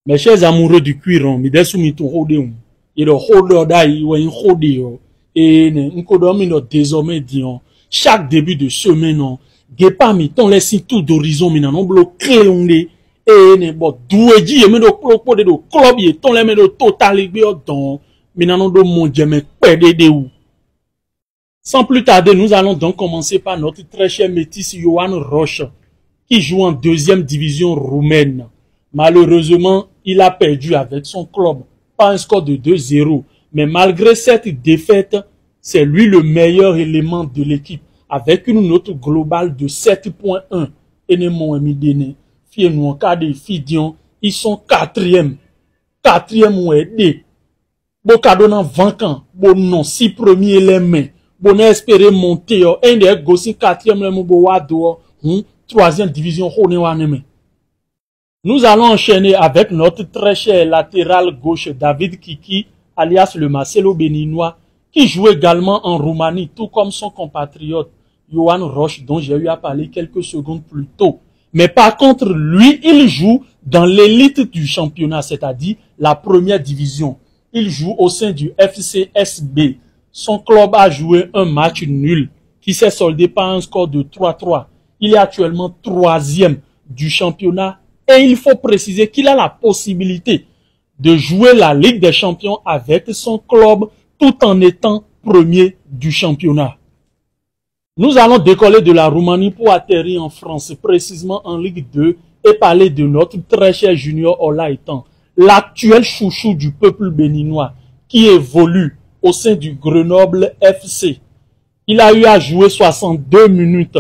Mes chers amoureux du cuir, mi desu mi ton rodé, et le rodé d'aïe, ou un rodé, et n'kodomi no désormais dion, chaque début de semaine, gepa mi ton laissi tout d'horizon, mi nan bloqué l'ongé, et ne bo douéji, et me do klopo de do club, et ton le me do total, et don, mi nan do mon dieu, me perde de ou. Sans plus tarder, nous allons donc commencer par notre très cher métis Johan Roche, qui joue en deuxième division roumaine. Malheureusement, il a perdu avec son club, pas un score de 2-0. Mais malgré cette défaite, c'est lui le meilleur élément de l'équipe, avec une note globale de 7.1. Et ne m'ont mis déné. Fiez-nous en cas de Fidion, ils sont quatrième. Quatrième ou aidé. Bon cadeau dans 20 ans, bon non, 6 premiers les mains. Bon espérer monter, un des gossi quatrième les mouboado, troisième division, nous allons enchaîner avec notre très cher latéral gauche David Kiki, alias le Marcelo béninois, qui joue également en Roumanie, tout comme son compatriote Johan Roche, dont j'ai eu à parler quelques secondes plus tôt. Mais par contre, lui, il joue dans l'élite du championnat, c'est-à-dire la première division. Il joue au sein du FCSB. Son club a joué un match nul qui s'est soldé par un score de 3-3. Il est actuellement troisième du championnat. Et il faut préciser qu'il a la possibilité de jouer la Ligue des Champions avec son club tout en étant premier du championnat. Nous allons décoller de la Roumanie pour atterrir en France, précisément en Ligue 2, et parler de notre très cher Junior Olaitan, l'actuel chouchou du peuple béninois, qui évolue au sein du Grenoble FC. Il a eu à jouer 62 minutes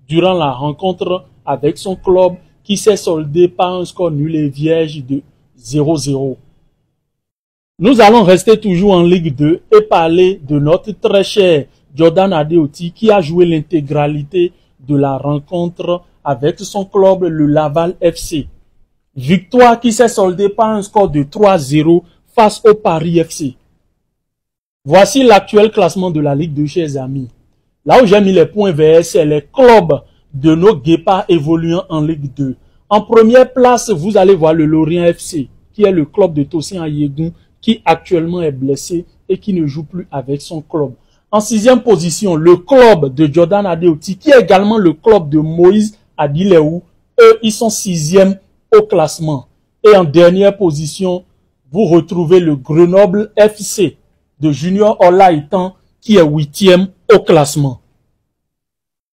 durant la rencontre avec son club, qui s'est soldé par un score nul et vierge de 0-0. Nous allons rester toujours en Ligue 2 et parler de notre très cher Jordan Adeoti qui a joué l'intégralité de la rencontre avec son club, le Laval FC. Victoire qui s'est soldée par un score de 3-0 face au Paris FC. Voici l'actuel classement de la Ligue 2, chers amis. Là où j'ai mis les points verts, c'est les clubs de nos guépards évoluant en Ligue 2. En première place, vous allez voir le Lorient FC, qui est le club de Tosin Ayegun, qui actuellement est blessé et qui ne joue plus avec son club. En sixième position, le club de Jordan Adeoti, qui est également le club de Moïse Adileou. Eux, ils sont sixième au classement. Et en dernière position, vous retrouvez le Grenoble FC de Junior Olaitan, qui est huitième au classement.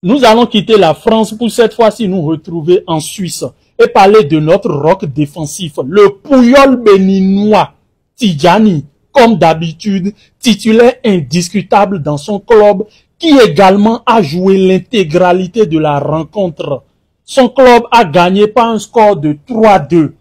Nous allons quitter la France pour cette fois-ci nous retrouver en Suisse et parler de notre roc défensif, le Pouyol béninois, Tidjani, comme d'habitude, titulaire indiscutable dans son club, qui également a joué l'intégralité de la rencontre. Son club a gagné par un score de 3-2.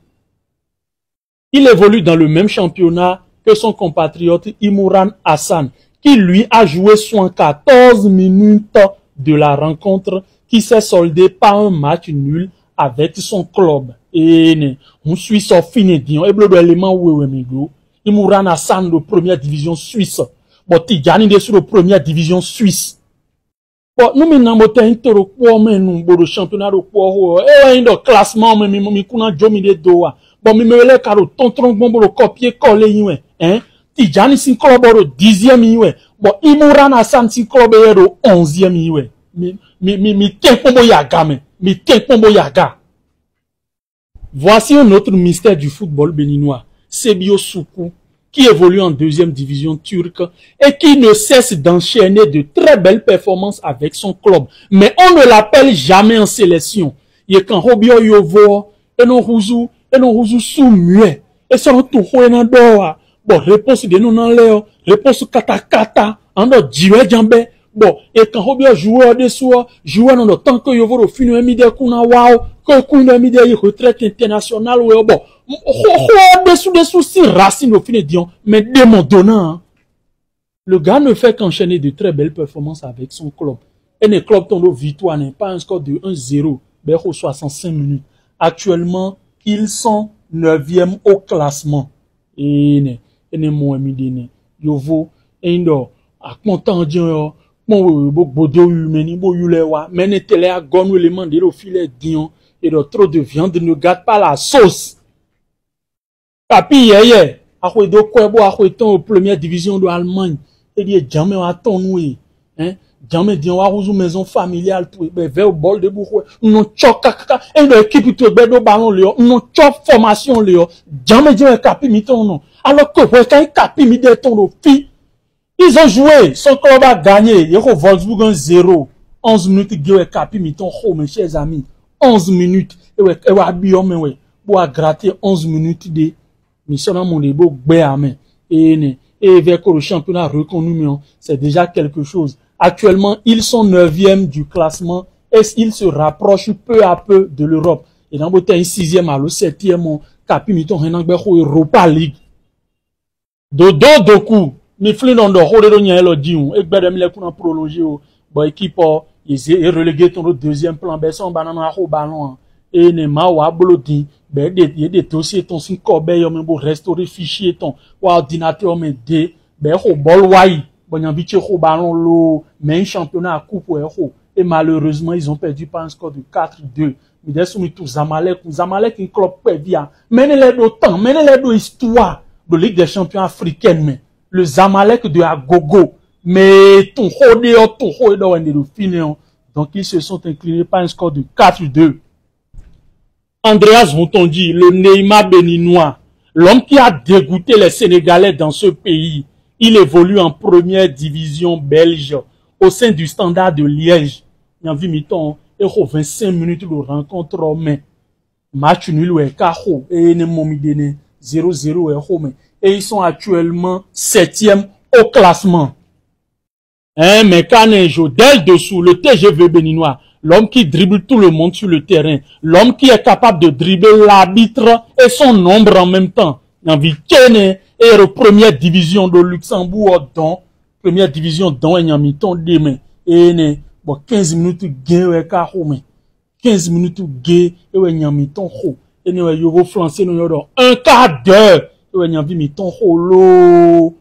Il évolue dans le même championnat que son compatriote Imouran Hassan, qui lui a joué 74 minutes de la rencontre qui s'est soldée par un match nul avec son club. Et on suit son finédion et bleu élément où amigo. Imouran Hassan de première division suisse. Bon, Tidjani de sur la première division suisse. Bon, nous maintenant moté intero quoi mais nous bon championnat de quoi et un classement mais mi kuna jomi de doa. Bon, mi me le caro tonton bon bon copier coller ywe, hein. Tidjani sin club au 10e ywe. Bon, Imouran Hassan sin club au 11e ywe. Mi tempo yaga mais mi tempo yaga. Voici un autre mystère du football béninois, Sebio Soukou, qui évolue en deuxième division turque et qui ne cesse d'enchaîner de très belles performances avec son club. Mais on ne l'appelle jamais en sélection. Il est quand Robio Yovo, et non Rouzou sous muet, et ça nous tout doa. Bon, réponse de nous dans l'air, réponse kata, en notre diwe jambe. Bon, et quand Robio joueur de soi, joueur dans le temps que Yovo fini un midi kuna wow, que kuna midi retraite internationale, ouais, bon. Dessous si racine au fin de Dion, mais démondonnant. Le gars ne fait qu'enchaîner de très belles performances avec son club. Et le club tombe victoire n'est pas un score de 1-0, mais au 65 minutes. Actuellement, ils sont 9e au classement. Et ne mon ami dene. Yovo, indo, a content Dion, mon bodo humeni, bo yulewa, mais ne télé à gomme le mandé au filet Dion, et de trop de viande ne gâte pas la sauce. Capi yeye, ako do kwebo ako ton première division de Allemagne. Et dit jamais à ton noué, hein? Jamais dit on va une maison familiale tout ben vers au bol de bourreau. Non choc kaka et l'équipe tout ben do ballon léo, non choc formation léo. Jamais dit un capi miton non. Alors que quand capi mi de ton fi, ils ont joué, son club a gagné, il y a Wolfsburg 1-0. 11 minutes gué capi miton ho mes chers amis. 11 minutes et wa biom mais ouais, pour gratter 11 minutes de mission dans mon debo béamé et vers le championnat reconnu, c'est déjà quelque chose. Actuellement, ils sont 9e du classement et ils se rapprochent peu à peu de l'Europe. Et dans le 6e à le 7e, Capimiton Renangbeho Europa League. Dodo Doku, mi flin dans le rôle de Niel Dion, et Bedem les pour prolonger, bon équipe, ils est relégué ton deuxième plan, Besson banana au ballon, et ne ma wa blodi, ben des dossiers ton sin corbeille, mais pour restaurer fichier ton, ou ordinateur, mais des, ben au bol wai, bon y'en vite au ballon lo, mais un championnat à coupe et malheureusement, ils ont perdu par un score de 4-2. Mais des soumis tous Zamalek, une club perdia. Menez-les d'autant, menez-les d'histoire de Ligue des Champions africaine, mais le Zamalek de Agogo, mais ton hodeo, de finion. Donc, ils se sont inclinés par un score de 4-2. Andreas Rontondi, le Neymar béninois, l'homme qui a dégoûté les Sénégalais dans ce pays, il évolue en première division belge au sein du Standard de Liège. Il y a 25 minutes de rencontre, mais match nul ou carreau et ne momidene 0-0 et ils sont actuellement 7e au classement. Hein, mais Kanejo, dès dessous, le TGV béninois, l'homme qui dribble tout le monde sur le terrain, l'homme qui est capable de dribbler l'arbitre et son ombre en même temps. Envie Kene et la première division de Luxembourg, dont première division dont il y a mis ton demain et ne bon 15 minutes gain et carreau 15 minutes gain et il y a mis ton ho et ne yo go français no yo un quart d'heure et il y a mis ton ho lo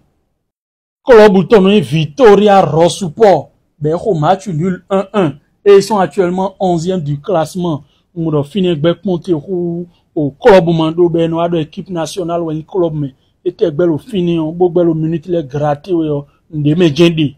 club ton Victoria Rossuport ben ho match nul 1-1 et ils sont actuellement 11e du classement. On doit finir avec monter au club mando ben de l'équipe nationale ou un club mais était belle au fini on beau belle au minute les gratter de me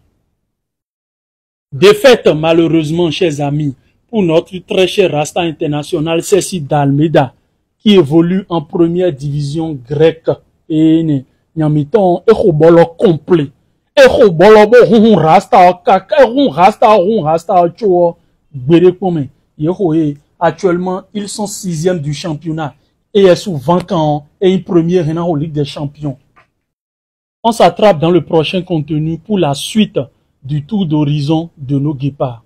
défaite malheureusement chers amis pour notre très cher Rasta International Ceci d'Almeida qui évolue en première division grecque et ne nyamiton e bolo complet e bolo bo Rasta kaka Rasta cho gbere comme actuellement ils sont 6e du championnat et est sous 20 ans et une première en Ligue des Champions. On s'attrape dans le prochain contenu pour la suite du tour d'horizon de nos guépards.